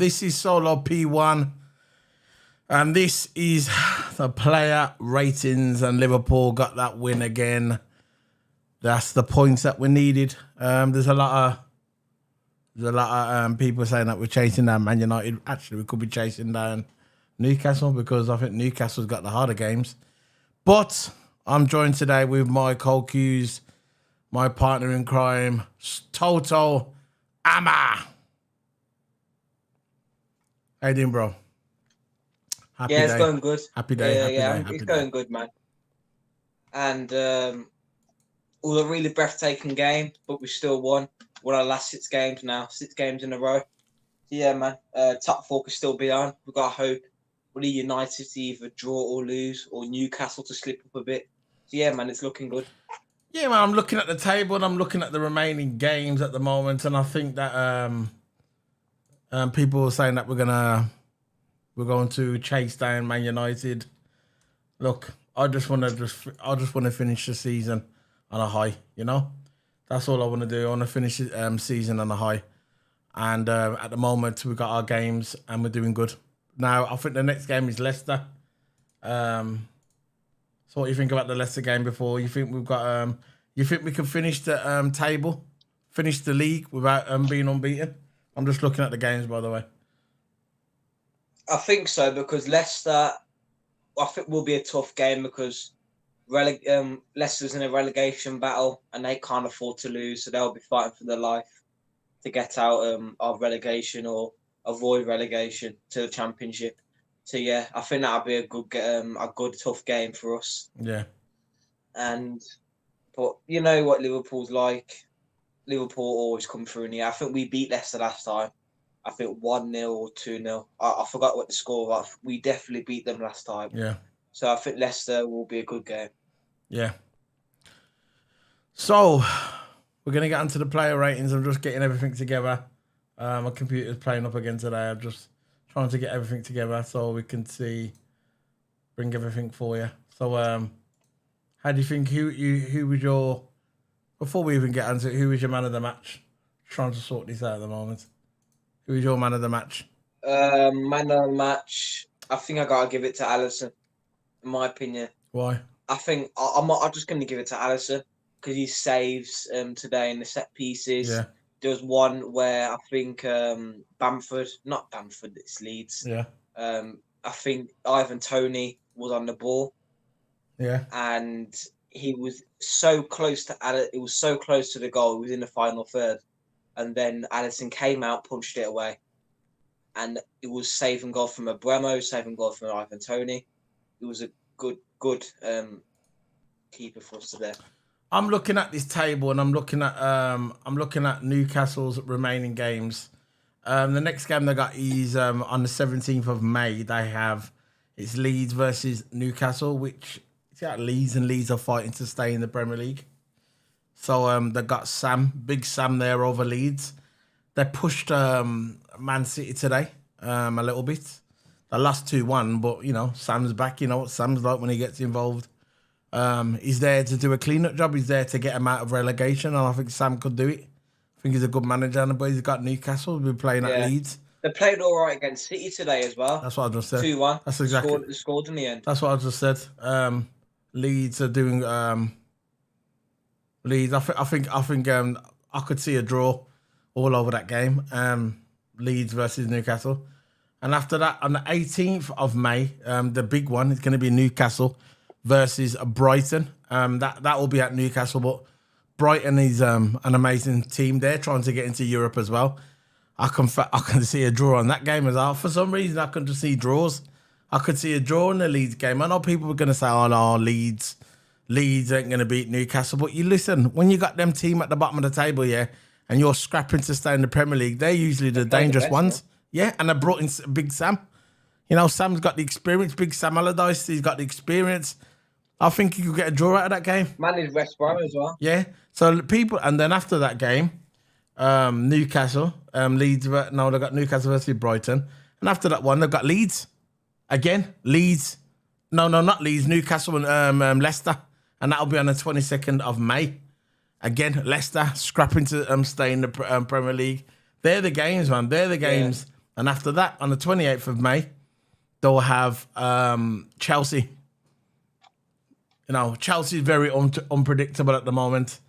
This is Solo P1, and this is the player ratings, and Liverpool got that win again. That's the points that we needed. There's a lot of people saying that we're chasing down Man United. Actually, we could be chasing down Newcastle because I think Newcastle's got the harder games. But I'm joined today with my co-Qs, my partner in crime, TOTO Amma. How you doing, bro? Happy day. It's going good. Happy day. It's going good, man. And it was a really breathtaking game, but we still won. Won our last 6 games now, 6 games in a row. So yeah, man. Top 4 could still be on. We've got hope. We need United to either draw or lose, or Newcastle to slip up a bit. So yeah, man, it's looking good. Yeah, man. I'm looking at the table and I'm looking at the remaining games at the moment, and I think that people are saying that we're going to chase down Man United. Look, I just want to finish the season on a high. You know, that's all I want to do. I want to finish the season on a high, and at the moment we've got our games and we're doing good. Now I think the next game is Leicester. So what do you think about the Leicester game before? You think we've got? You think we can finish the table, finish the league without being unbeaten? I'm just looking at the games, by the way. I think so, because Leicester, I think, will be a tough game because Leicester's in a relegation battle and they can't afford to lose, so they'll be fighting for their life to get out of relegation or avoid relegation to the Championship. So yeah, I think that'll be a good tough game for us. Yeah. But you know what Liverpool's like. Liverpool always come through in here. I think we beat Leicester last time. I think 1-0 or 2-0. I forgot what the score was. We definitely beat them last time. Yeah. So I think Leicester will be a good game. Yeah. So we're going to get onto the player ratings. I'm just getting everything together. My computer's playing up again today. I'm just trying to get everything together so we can bring everything for you. So how do you think, who was your... Before we even get into it, who was your man of the match? Trying to sort this out at the moment. Who was your man of the match? Man of the match, I think I got to give it to Alisson, in my opinion. Why? I think I'm just going to give it to Alisson because he saves today in the set pieces. Yeah. There was one where I think not Bamford, it's Leeds. Yeah. I think Ivan Toney was on the ball. Yeah. And he was so close to it was so close to the goal. He was in the final third, and then Alisson came out, punched it away, and it was saving goal from a Bremo, saving goal from Ivan Toney. It was a good keeper for us today. I'm looking at this table and I'm looking at Newcastle's remaining games. The next game they got is on the 17th of May. It's Leeds versus Newcastle, which. Yeah, Leeds are fighting to stay in the Premier League. So they got Big Sam there over Leeds. They pushed Man City today a little bit. They lost 2-1, but, you know, Sam's back. You know what Sam's like when he gets involved. He's there to do a clean-up job. He's there to get him out of relegation, and I think Sam could do it. I think he's a good manager, but he's got Newcastle. We'll be playing at Leeds. They played all right against City today as well. That's what I just said. 2-1. That's exactly. They scored in the end. That's what I just said. Leeds are doing Leeds. I think I could see a draw all over that game. Leeds versus Newcastle, and after that on the 18th of May, the big one is going to be Newcastle versus Brighton. That will be at Newcastle, but Brighton is an amazing team. They're trying to get into Europe as well. I can see a draw on that game as well. For some reason, I can just see draws. I could see a draw in the Leeds game. I know people were going to say, oh, no, Leeds ain't going to beat Newcastle. But you listen, when you got them team at the bottom of the table, yeah, and you're scrapping to stay in the Premier League, they're usually the dangerous ones. Yeah, and they brought in Big Sam. You know, Sam's got the experience. Big Sam Allardyce, he's got the experience. I think you could get a draw out of that game. Man is West Brom as well. Yeah. So people, and then after that game, Newcastle, Leeds, they got Newcastle versus Brighton. And after that one, they've got Leeds. Again, Leeds. No, not Leeds. Newcastle and Leicester. And that'll be on the 22nd of May. Again, Leicester scrapping to stay in the Premier League. They're the games, man. They're the games And after that, on the 28th of May, they'll have Chelsea. You know, Chelsea's very unpredictable at the moment.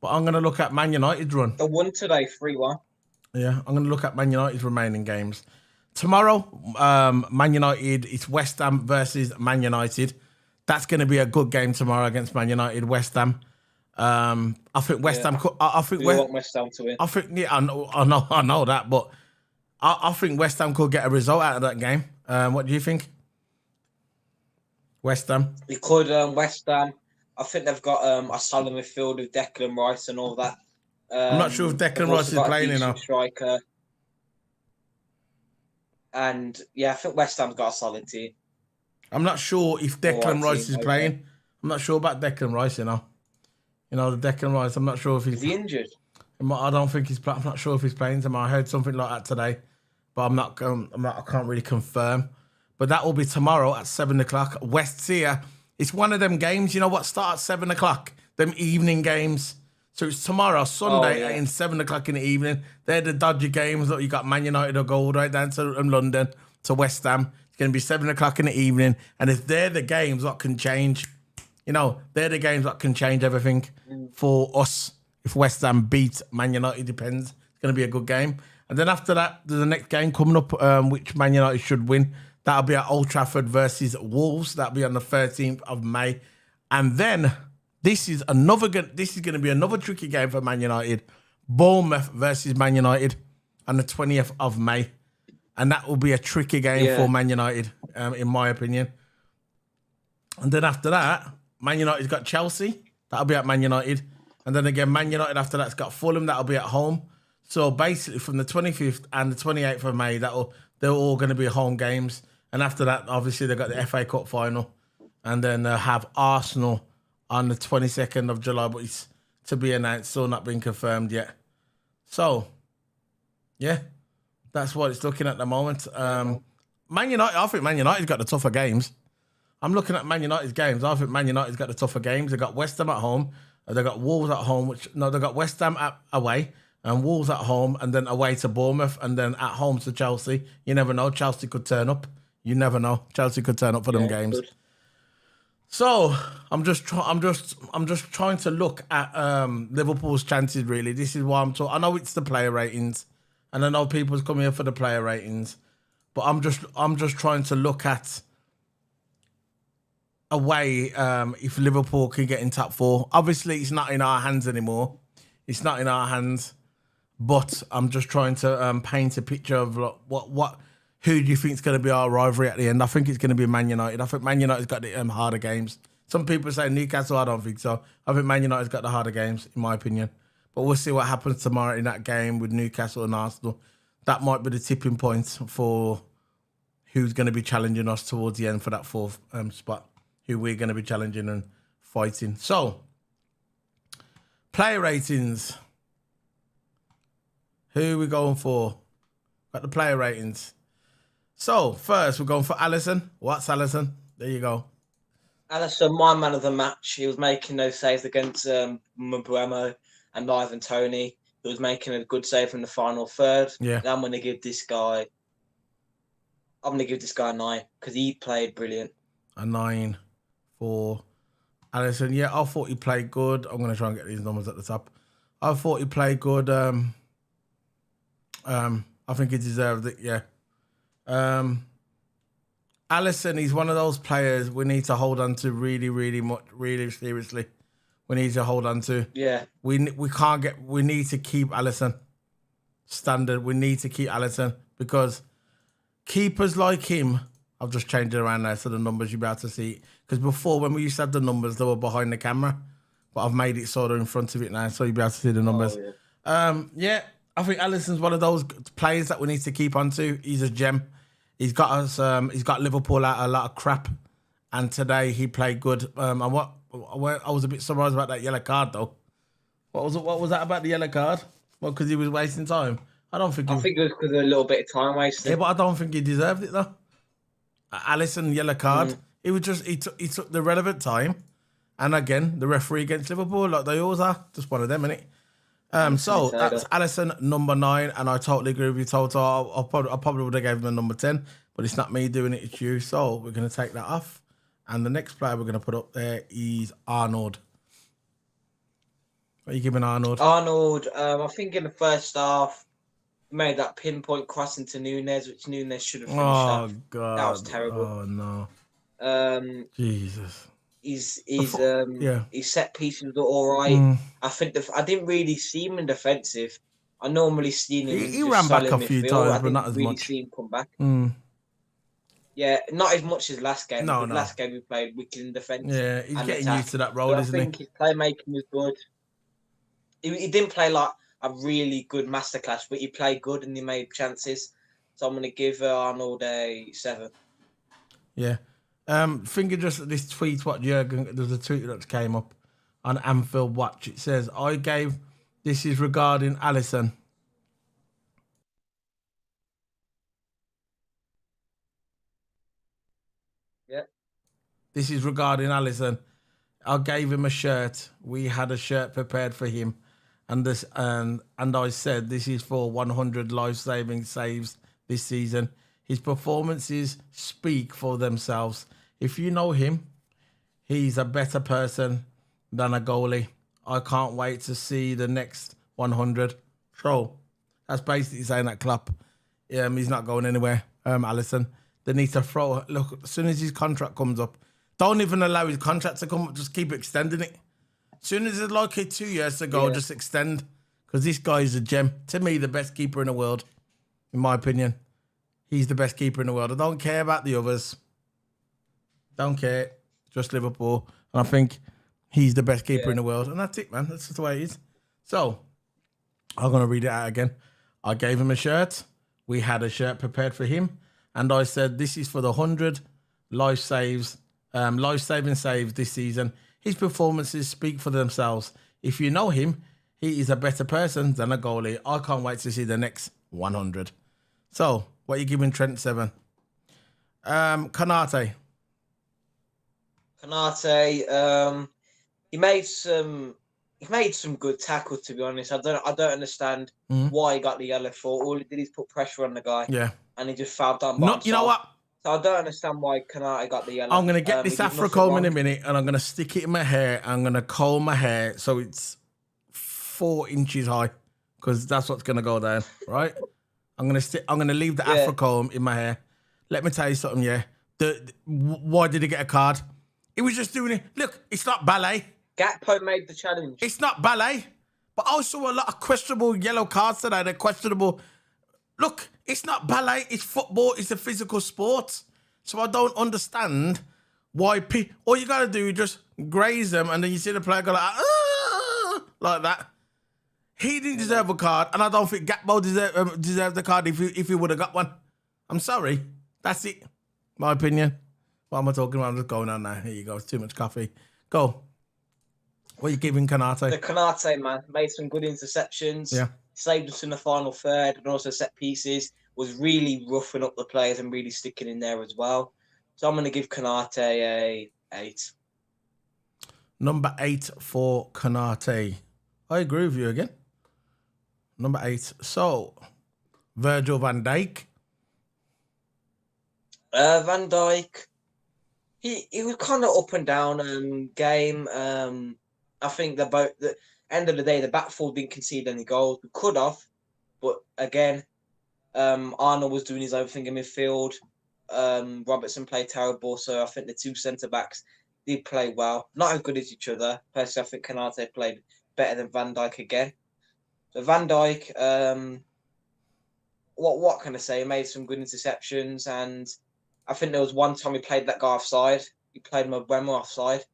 But I'm going to look at Man United's run. They won today, 3-1. Yeah, I'm going to look at Man United's remaining games. Tomorrow, Man United, it's West Ham versus Man United. That's going to be a good game tomorrow against Man United, West Ham. I think West Ham. I think we want West Ham to win. I think I know that, but I think West Ham could get a result out of that game. What do you think? West Ham. We could West Ham. I think they've got a solid midfield with Declan Rice and all that. I'm not sure if Declan Rice is playing enough. Striker. And yeah, I think West Ham's got a solid team. I'm not sure if Declan Rice is playing. I'm not sure about Declan Rice, you know. You know, the Declan Rice, I'm not sure if he's... Is he injured? I don't think he's playing. I'm not sure if he's playing tomorrow. I heard something like that today, but I can't really confirm. But that will be tomorrow at 7 o'clock. West Sea. It's one of them games, you know what, start at 7 o'clock. Them evening games. So it's tomorrow, Sunday, at 7 o'clock in the evening. They're the dodgy games. Look, you got Man United will go right down to London, to West Ham. It's going to be 7 o'clock in the evening. And if they're the games that can change, you know, they're the games that can change everything for us. If West Ham beat Man United, depends. It's going to be a good game. And then after that, there's the next game coming up, which Man United should win. That'll be at Old Trafford versus Wolves. That'll be on the 13th of May. And then this is going to be another tricky game for Man United. Bournemouth versus Man United on the 20th of May. And that will be a tricky game for Man United, in my opinion. And then after that, Man United's got Chelsea. That'll be at Man United. And then again, Man United after that's got Fulham. That'll be at home. So basically from the 25th and the 28th of May, they're all going to be home games. And after that, obviously, they've got the FA Cup final. And then have Arsenal on the 22nd of July, but it's to be announced, still not been confirmed yet. So, yeah, that's what it's looking at the moment. Man United, I think Man United's got the tougher games. I'm looking at Man United's games. I think Man United's got the tougher games. They've got West Ham at home. They've got Wolves at home. They've got West Ham away and Wolves at home, and then away to Bournemouth, and then at home to Chelsea. You never know. Chelsea could turn up. You never know. Chelsea could turn up for them games. Good. So I'm just trying to look at Liverpool's chances. Really, this is why I'm talking. I know it's the player ratings, and I know people's coming here for the player ratings, but I'm just trying to look at a way if Liverpool can get in top four. Obviously, it's not in our hands anymore. It's not in our hands, but I'm just trying to paint a picture of who do you think is going to be our rivalry at the end? I think it's going to be Man United. I think Man United's got the harder games. Some people say Newcastle. I don't think so. I think Man United's got the harder games, in my opinion. But we'll see what happens tomorrow in that game with Newcastle and Arsenal. That might be the tipping point for who's going to be challenging us towards the end for that fourth spot, who we're going to be challenging and fighting. So, player ratings. Who are we going for? Got the player ratings. So, first, we're going for Alisson. What's Alisson? There you go. Alisson, my man of the match. He was making those saves against Mbeumo and Ivan Toney. He was making a good save in the final third. Yeah. And I'm going to give this guy a 9 because he played brilliant. A 9 for Alisson. Yeah, I thought he played good. I'm going to try and get these numbers at the top. I thought he played good. I think he deserved it, yeah. Alisson, he's one of those players we need to hold on to really seriously. We need to hold on to. Yeah. We need to keep Alisson standard. We need to keep Alisson because keepers like him, I've just changed it around now so the numbers you'll be able to see. Because before, when we used to have the numbers, they were behind the camera. But I've made it sort of in front of it now so you'll be able to see the numbers. Oh, yeah. I think Alisson's one of those players that we need to keep on to. He's a gem. He's got us. He's got Liverpool out a lot of crap, and today he played good. And I was a bit surprised about that yellow card though. What was that about the yellow card? Well, because he was wasting time. I think it was because of a little bit of time wasted. Yeah, but I don't think he deserved it though. Alisson yellow card. It was just he took the relevant time, and again the referee against Liverpool like they always are. Just one of them, innit? Anthony So Taylor. that's Allison number 9, and I totally agree with you, Toto. I probably would have gave him a number 10, but it's not me doing it; it's you. So we're gonna take that off, and the next player we're gonna put up there is Arnold. What are you giving Arnold? Arnold, I think in the first half, he made that pinpoint cross into Nunes, which Nunes should have finished Oh off. That was God! terrible. Oh no! Um, Jesus! his Before, yeah. his set pieces were all right. Mm. I think I didn't really see him in defensive. I normally seen him in He just ran back solid a few midfield. times, I but not didn't as really much. see him come back. Mm. Yeah, not as much as last game No, because no. last game we played wicked in defence Yeah, he's and getting used attack. to that role, But I isn't he? think his playmaking was good. He didn't play like a really good masterclass, but he played good and he made chances. So I'm going to give Arnold a 7. Yeah. Finger just at this tweet. What Jurgen? There's a tweet that came up on Anfield Watch. It says, "I gave." This is regarding Allison. Yeah. This is regarding Allison. I gave him a shirt. We had a shirt prepared for him, and I said this is for 100 life-saving saves this season. His performances speak for themselves. If you know him, he's a better person than a goalie. I can't wait to see the next 100. So that's basically saying that Klopp, he's not going anywhere. Allison, they need to throw. Look, as soon as his contract comes up, don't even allow his contract to come up. Just keep extending it. As soon as it's like it 2 years to go, Yeah. just extend. Because this guy is a gem. To me, the best keeper in the world, in my opinion. He's the best keeper in the world. I don't care about the others. Don't care. Just Liverpool. And I think he's the best keeper Yeah. in the world. And that's it, man. That's just the way it is. So, I'm going to read it out again. I gave him a shirt. We had a shirt prepared for him. And I said, this is for the 100 life-saving saves this season. His performances speak for themselves. If you know him, he is a better person than a goalie. I can't wait to see the next 100. So, what are you giving Trent 7? Konate. Canate, he made some good tackles. To be honest, I don't understand why he got the yellow for. All he did is put pressure on the guy, Yeah. and he just fouled down by No, himself. you know what? So I don't understand why Canate got the yellow. I'm going to get He this did afro nothing comb in a wrong. minute and I'm going to stick it in my hair. I'm going to comb my hair so it's 4 inches high because that's what's going to go down, right? I'm going to leave the afro comb in my hair. Let me tell you something, yeah. Why did he get a card? He was just doing it. Look, it's not ballet. Gakpo made the challenge. It's not ballet. But I saw a lot of questionable yellow cards today. They're questionable. Look, it's not ballet. It's football. It's a physical sport. So I don't understand why all you got to do is just graze them and then you see the player go like that. He didn't deserve a card, and I don't think Gakpo deserved the card if he would have got one. I'm sorry. That's it. My opinion. What am I talking about? I'm just going on now. Here you go. It's too much coffee. Go. What are you giving Konate? The Canate man made some good interceptions. Yeah. Saved us in the final third, and also set pieces. Was really roughing up the players and really sticking in there as well. So I'm going to give Canate a 8. Number 8 for Konate. I agree with you again. Number 8. So, Virgil van Dijk. Van Dijk, he was kind of up and down game. I think the end of the day, the back four didn't concede any goals. We could have, but again, Arnold was doing his own thing in midfield. Robertson played terrible, so I think the two centre backs did play well. Not as good as each other. Personally, I think Konate played better than Van Dijk again. So Van Dijk, what can I say? He made some good interceptions, and I think there was one time he played that guy offside. He played Mbeumo offside.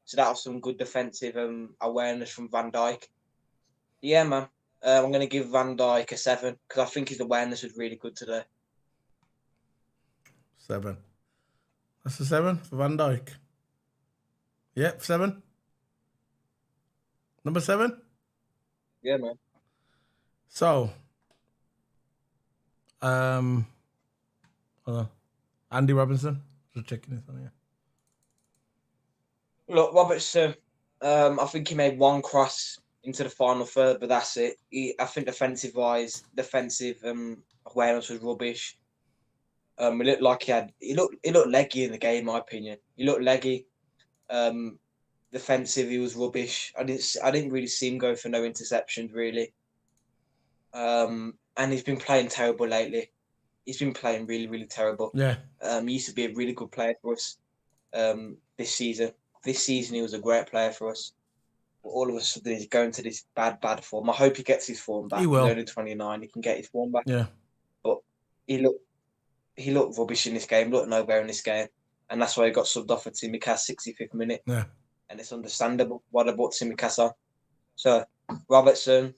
So that was some good defensive awareness from Van Dijk. Yeah, man. I'm going to give Van Dijk a 7 because I think his awareness was really good today. 7. That's a 7 for Van Dijk. Yep, 7. Number 7? Yeah, man. So, hold on. Andy Robinson. Just checking this on here. Look, Robertson, I think he made one cross into the final third, but that's it. I think defensive awareness was rubbish. It looked like he looked leggy in the game, in my opinion. He looked leggy. Defensive, he was rubbish. I didn't really see him go for no interceptions really. And he's been playing terrible lately. He's been playing really, really terrible. Yeah. He used to be a really good player for us. This season he was a great player for us. But all of a sudden he's going to this bad form. I hope he gets his form back. He will. He's only 29. He can get his form back. Yeah. But he looked rubbish in this game. Looked nowhere in this game, and that's why he got subbed off at Tsimikas 65th minute. Yeah. And it's understandable why they brought Tsimikas on. So Robertson,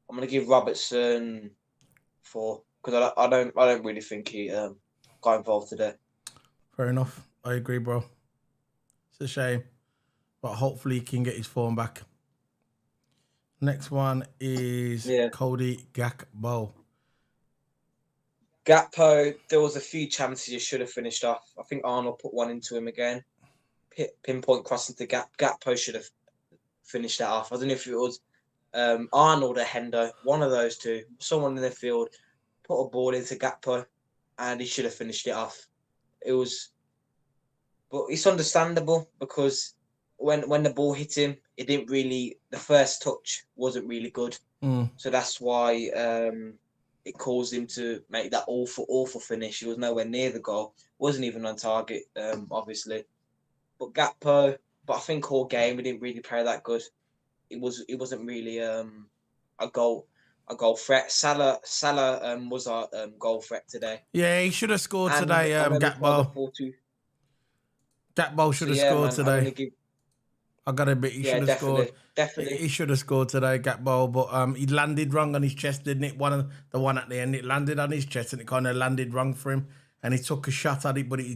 I'm gonna give Robertson 4 because I don't really think he got involved today. Fair enough. I agree, bro. It's a shame, but hopefully he can get his form back. Next one is Cody Gakpo. Gakpo, there was a few chances he should have finished off. I think Arnold put one into him again. Pinpoint crossing to Gakpo should have finished that off. I don't know if it was Arnold or Hendo, one of those two. Someone in the field put a ball into Gakpo, and he should have finished it off. But it's understandable because when the ball hit him, the first touch wasn't really good. So that's why it caused him to make that awful finish. He was nowhere near the goal. Wasn't even on target, obviously. But Gakpo, I think all game we didn't really play that good. It wasn't really a goal threat. Salah was our goal threat today. Yeah, he should have scored today. Gakpo. Gakpo should have scored today. I got to admit, he should have scored. Definitely. He should have scored today, Gakpo, but he landed wrong on his chest, didn't it? The one at the end, it landed on his chest and it kind of landed wrong for him. And he took a shot at it, but he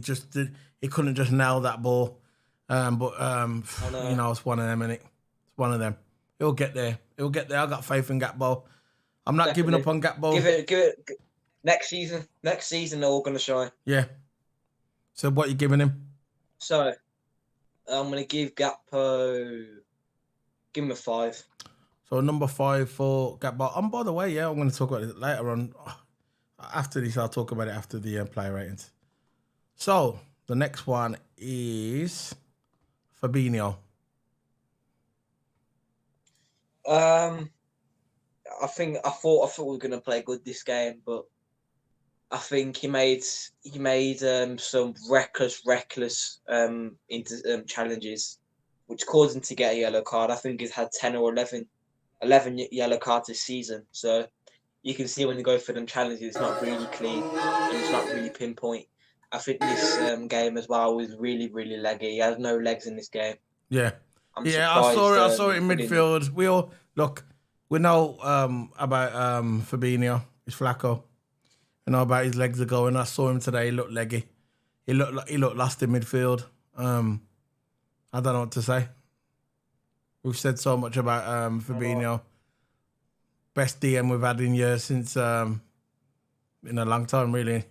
couldn't just nail that ball. It's one of them, innit? It's one of them. He'll get there. I got faith in Gakpo. I'm not giving up on Gakpo. Give it next season. Next season, they're all going to shine. Yeah. So what are you giving him? So, I'm going to give Gakpo... Give him a 5. So, number 5 for Gakpo. And by the way, I'm going to talk about it later on. After this, I'll talk about it after the player ratings. So, the next one is Fabinho. I thought we were going to play good this game, but I think he made some reckless challenges, which caused him to get a yellow card. I think he's had 10 or 11 yellow cards this season. So you can see when you go for them challenges, it's not really clean and it's not really pinpoint. I think this game as well was really, really leggy. He has no legs in this game. Yeah. I saw it in midfield. We know about Fabinho. It's Flacco. We know about his legs are going. I saw him today. He looked leggy. He looked lost in midfield. I don't know what to say. We've said so much about Fabinho. Best DM we've had in years since in a long time, really.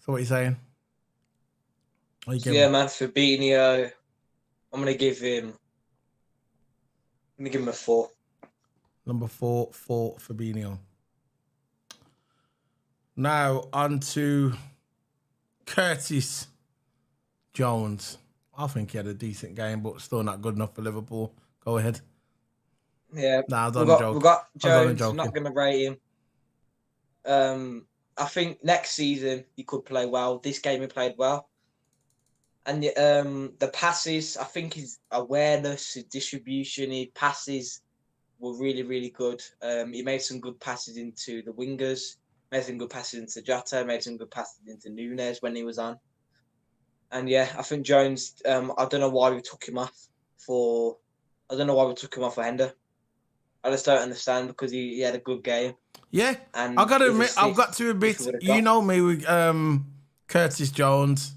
So what are you saying? Man, Fabinho. I'm gonna give him a 4. Number 4 for Fabinho. Now on to Curtis Jones. I think he had a decent game, but still not good enough for Liverpool. Go ahead. Yeah, nah, we've got Jones. I'm not gonna rate him. I think next season he could play well. This game he played well. And the passes, I think his awareness, his distribution, his passes were really, really good. He made some good passes into the wingers, made some good passes into Jota, made some good passes into Nunes when he was on. And yeah, I think Jones, I don't know why we took him off for Hendo. I just don't understand because he had a good game. Yeah, and I've got to admit, you know me with Curtis Jones.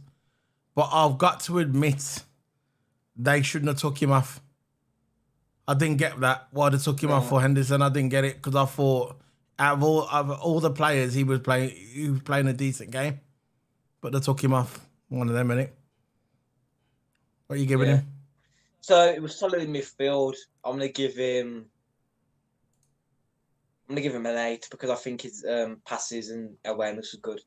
But I've got to admit, they shouldn't have took him off. I didn't get that. Why they took him off for Henderson? I didn't get it because I thought out of all the players he was playing a decent game. But they took him off. One of them, innit? What are you giving him? So it was solid in midfield. I'm gonna give him an 8 because I think his passes and awareness was good.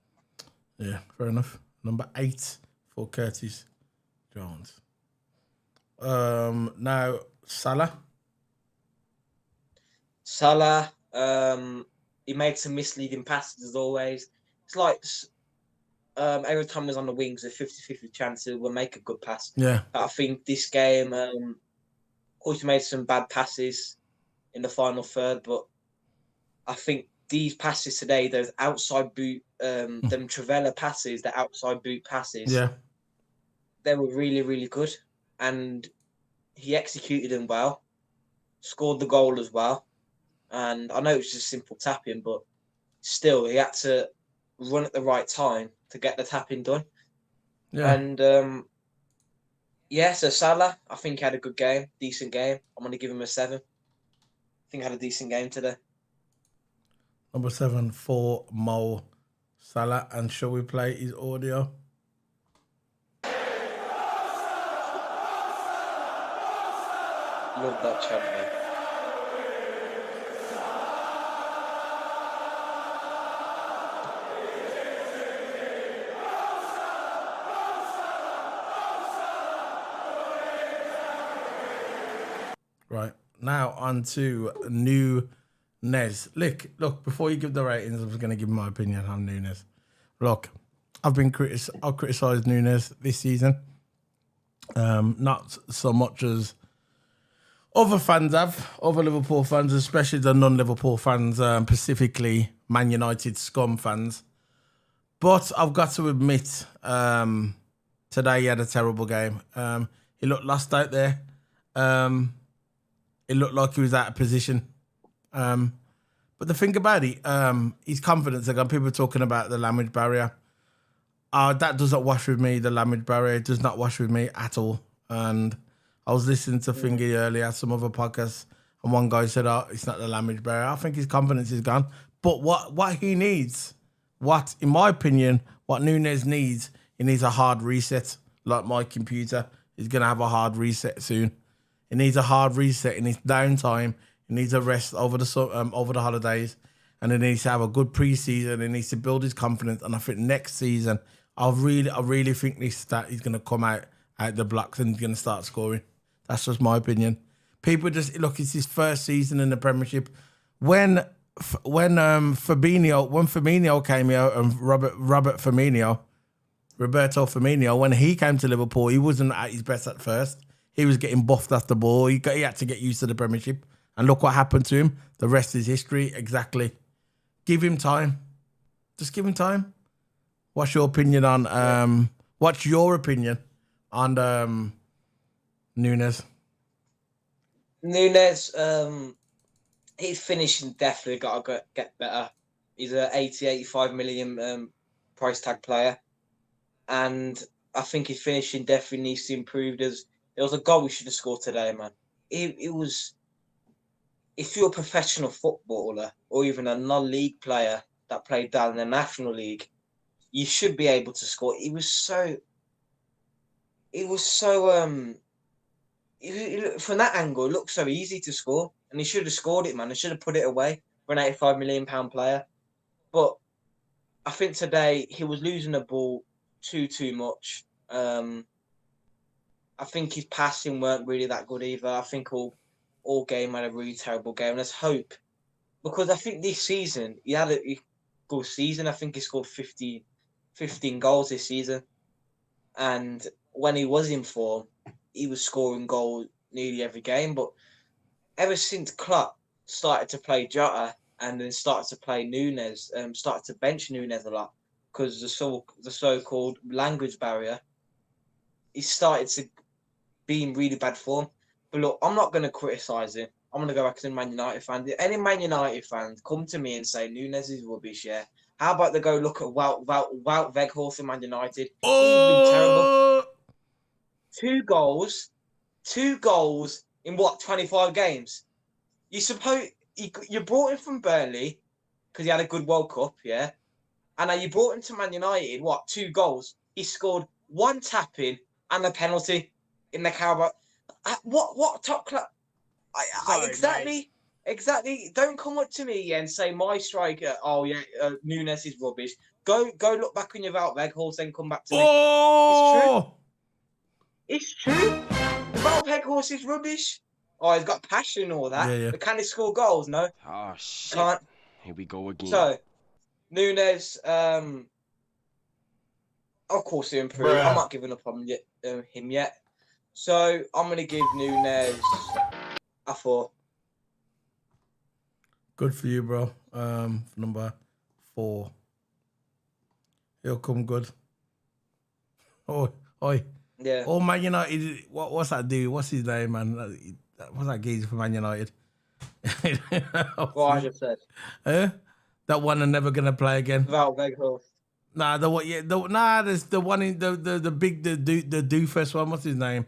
Yeah, fair enough. Number 8 for Curtis Jones. Now Salah. Salah, he made some misleading passes as always. It's like every time he was on the wings, a 50-50 chance he will make a good pass. Yeah. But I think this game, of course, he made some bad passes in the final third, but I think these passes today, those outside boot, them Travella passes, the outside boot passes, Yeah. they were really, really good. And he executed them well, scored the goal as well. And I know it was just simple tapping, but still, he had to run at the right time to get the tapping done. Yeah. And yeah, so Salah, I think he had a good game, decent game. I'm going to give him a 7. I think he had a decent game today. Number 7 for Mo Salah. And shall we play his audio? Love that champion. Right. Now on to Nunez. Look, before you give the ratings, I'm just going to give my opinion on Nunez. Look, I've criticised Nunez this season. Not so much as other fans have, other Liverpool fans, especially the non-Liverpool fans, specifically Man United scum fans. But I've got to admit, today he had a terrible game. He looked lost out there. It looked like he was out of position. But the thing about it, his confidence again, people talking about the language barrier. That doesn't wash with me. The language barrier does not wash with me at all. And I was listening to Thingy earlier, some other podcasts, and one guy said, "Oh, it's not the language barrier." I think his confidence is gone. But what he needs, in my opinion, what Nunez needs, he needs a hard reset. Like my computer, he's gonna have a hard reset soon. He needs a hard reset in his downtime. He needs a rest over the holidays, and he needs to have a good preseason. He needs to build his confidence. And I think next season, I really think he's going to come out the blocks and he's going to start scoring. That's just my opinion. People just look. It's his first season in the Premiership. When Firmino came out and Roberto Firmino, when he came to Liverpool, he wasn't at his best at first. He was getting buffed off the ball. He had to get used to the Premiership. And look what happened to him. The rest is history. Exactly. Give him time. Just give him time. What's your opinion on Nunez? Nunez, his finishing definitely got to get better. He's a 85 million price tag player. And I think his finishing definitely needs to improve. There was a goal we should have scored today, man. It was, if you're a professional footballer or even a non-league player that played down in the National League, you should be able to score. From that angle, it looked so easy to score. And he should have scored it, man. He should have put it away for an £85 million player. But I think today he was losing the ball too much. I think his passing weren't really that good either. I think all game had a really terrible game. Let's hope, because I think this season he had a good season. I think he scored 15 goals this season, and when he was in form, he was scoring goals nearly every game. But ever since Klopp started to play Jota and then started to play Nunez, started to bench Nunez a lot because the so-called language barrier, he started to be in really bad form. But look, I'm not going to criticise him. I'm going to go back to the Man United fan. Any Man United fans come to me and say Nunez is rubbish, yeah? How about they go look at Wout Weghorst in Man United? He's been terrible. 2 goals in what, 25 games? You suppose you brought him from Burnley because he had a good World Cup, yeah? And now you brought him to Man United, what, 2 goals? He scored 1 tap-in and a penalty in the Carabao. What top club? Sorry, mate. Exactly. Don't come up to me and say my striker. Oh yeah, Nunes is rubbish. Go look back on your Wout Weghorst, then come back to me. Oh, It's true. The Wout Weghorst is rubbish. Oh, he's got passion and all that. Yeah. But can he score goals? No, Oh shit! can't. Here we go again. So Nunes, of course he improved. I'm not giving up on him yet. So I'm gonna give Nunes a 4. Good for you, bro. Number 4. He'll come good. Oh, oi. Yeah. Oh, Man United. What's that dude? What's his name, man? What's that geezer for Man United? What I just said. That one are never gonna play again. Wout Weghorst. Nah, the what? Yeah, there's the one in the big the doofus one. What's his name?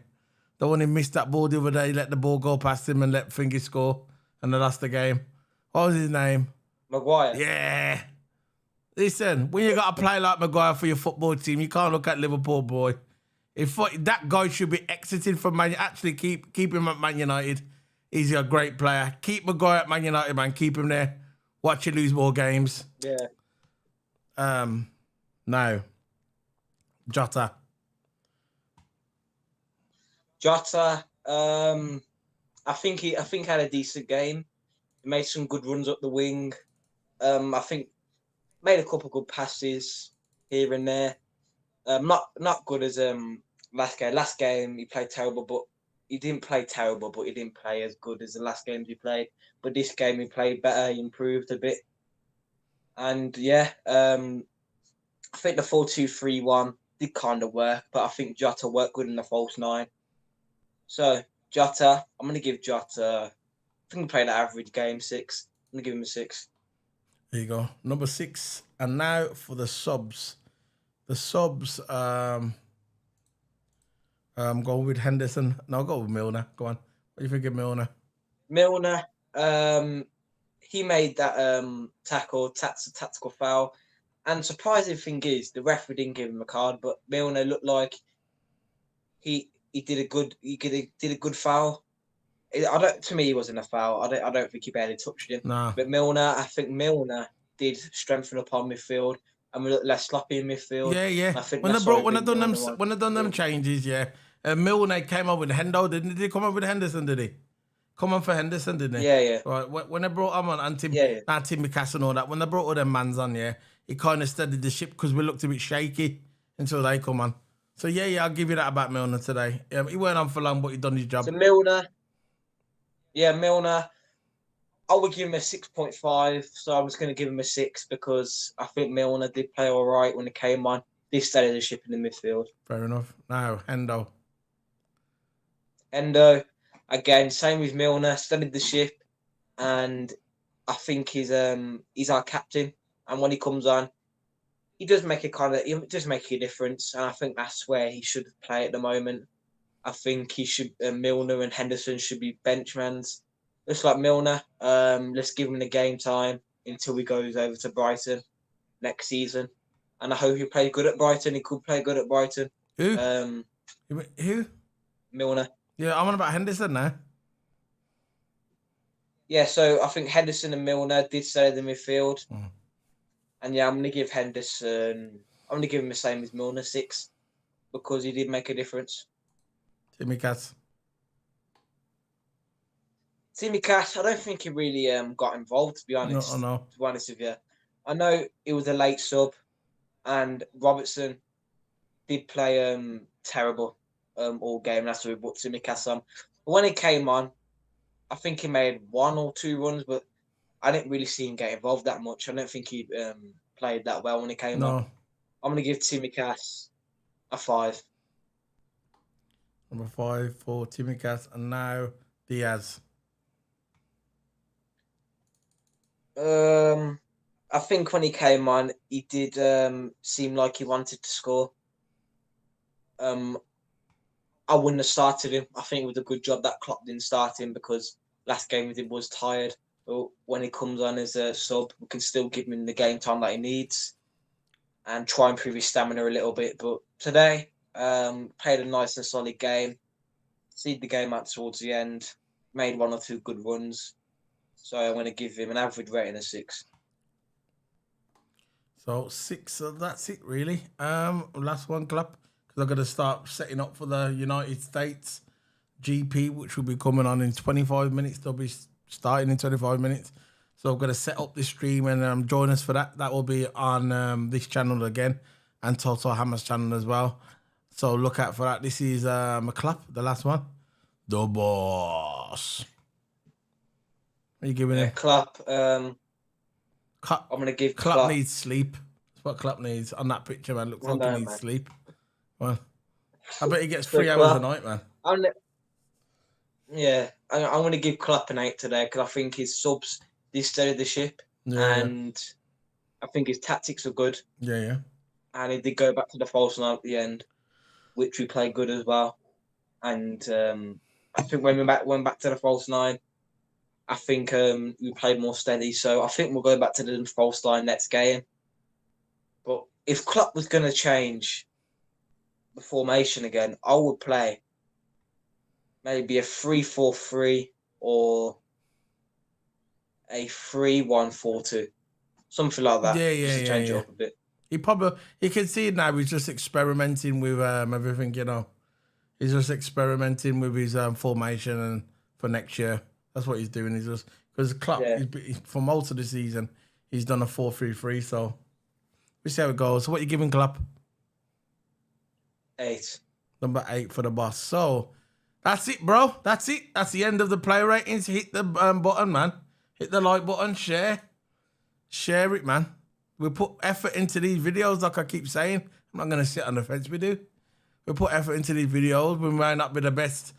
The one who missed that ball the other day. Let the ball go past him and let Fingy score, and they lost the game. What was his name? Maguire. Yeah. Listen, when you got to play like Maguire for your football team, you can't look at Liverpool, boy. If that guy should be exited from Man, actually keep him at Man United. He's a great player. Keep Maguire at Man United, man. Keep him there. Watch you lose more games. Yeah. No. Jota. I think he had a decent game. He made some good runs up the wing. I think made a couple of good passes here and there. Not good as last game. Last game he played terrible, but he didn't play terrible, but he didn't play as good as the last games he played. But this game he played better. He improved a bit. And yeah, I think the 4-2-3-1 did kind of work, but I think Jota worked good in the false 9. So Jota, I'm gonna give Jota. I think he played an average game, 6. I'm gonna give him a 6. There you go. Number 6. And now for the subs. The subs, going with Henderson. No, I'll go with Milner. Go on. What do you think of Milner? Milner, he made that tactical foul. And surprising thing is, the referee didn't give him a card, but Milner looked like he did a good foul. To me, it wasn't a foul. I don't think he barely touched him. Nah. But Milner, I think Milner did strengthen up on midfield, and we looked less sloppy in midfield. Yeah. I think When they done them changes, yeah. Milner came up with Hendo, didn't he? Did he come up with Henderson? Did he? Come on for Henderson, didn't he? Yeah. Right. When they brought him on, and Tim McCass and all that, when they brought all them mans on, yeah, he kind of steadied the ship because we looked a bit shaky until they come on. So yeah, I'll give you that about Milner today. He weren't on for long, but he done his job. So Milner, I would give him a 6.5. So I'm just going to give him a 6 because I think Milner did play all right when he came on. Did steady the ship in the midfield. Fair enough. Now Hendo, again, same with Milner, steadied the ship, and I think he's our captain. And when he comes on, he does make a difference, and I think that's where he should play at the moment. I think he should Milner and Henderson should be benchmans. Looks like Milner. Let's give him the game time until he goes over to Brighton next season, and I hope he played good at Brighton. He could play good at Brighton. Who? Who? Milner. Yeah, I'm on about Henderson now. Yeah, so I think Henderson and Milner did stay in the midfield. And yeah, I'm going to give Henderson... I'm going to give him the same as Milner, 6. Because he did make a difference. Timmy Cass, I don't think he really got involved, to be honest. No. To be honest with you. I know it was a late sub. And Robertson did play terrible all game. That's why we brought Timmy Cass on. But when he came on, I think he made 1 or 2 runs, but I didn't really see him get involved that much. I don't think he played that well when he came on. I'm going to give Timmy Cass a 5. Number 5 for Timmy Cass, and now Diaz. I think when he came on, he did seem like he wanted to score. I wouldn't have started him. I think it was a good job that Klopp didn't start him because last game he was tired. But when he comes on as a sub, we can still give him the game time that he needs and try and improve his stamina a little bit. But today, played a nice and solid game. see the game out towards the end, made 1 or 2 good runs. So I'm going to give him an average rating of 6. So 6, that's it really. Last one, Club, because I'm going to start setting up for the United States GP, which will be coming on in 25 minutes. They'll be starting in 25 minutes. So I'm going to set up this stream and join us for that. That will be on this channel again and Toto Hammer's channel as well. So look out for that. This is a Club, the last one. The boss. What are you giving him? Klopp, I'm going to give Klopp Klopp. needs sleep. That's what Klopp needs on that picture, man. Looks like he needs sleep. Well, I bet he gets 3 hours a night, man. I'm going to give Klopp an 8 today because I think his subs they steadied the ship, and I think his tactics are good. Yeah. And he did go back to the false nine at the end, which we played good as well. And I think when we went back to the false nine, I think we played more steady. So I think we'll go back to the false nine next game. But if Klopp was going to change the formation again, I would play maybe a 3-4-3 or a 3-1-4-2, something like that. Just to change it up a bit. You can see it now. He's just experimenting with everything. He's just experimenting with his formation and for next year. That's what he's doing. He's just because Klopp for most of the season he's done a 4-3-3. So we see how it goes. So what are you giving Klopp? 8. Number 8 for the boss. So that's it, bro. That's it. That's the end of the play ratings. Hit the button, man. Hit the like button. Share it, man. We put effort into these videos, like I keep saying. I'm not going to sit on the fence. We put effort into these videos. We might not be the best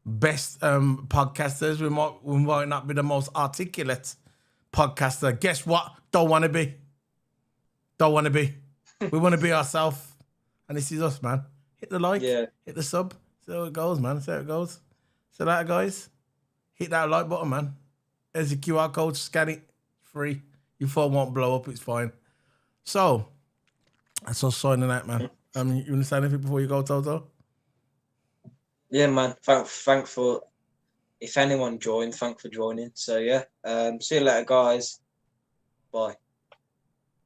podcasters. We might not be the most articulate podcaster. Guess what? Don't want to be. We want to be ourselves. And this is us, man. Hit the like. Hit the sub. See how it goes, man. See how it goes. So that, guys, hit that like button, man. There's a QR code. Scan it. Free. Your phone won't blow up. It's fine. So, that's us signing out, man. You want to say anything before you go, Toto? Yeah, man. Thank for, if anyone joined, thanks for joining. So, yeah. See you later, guys. Bye.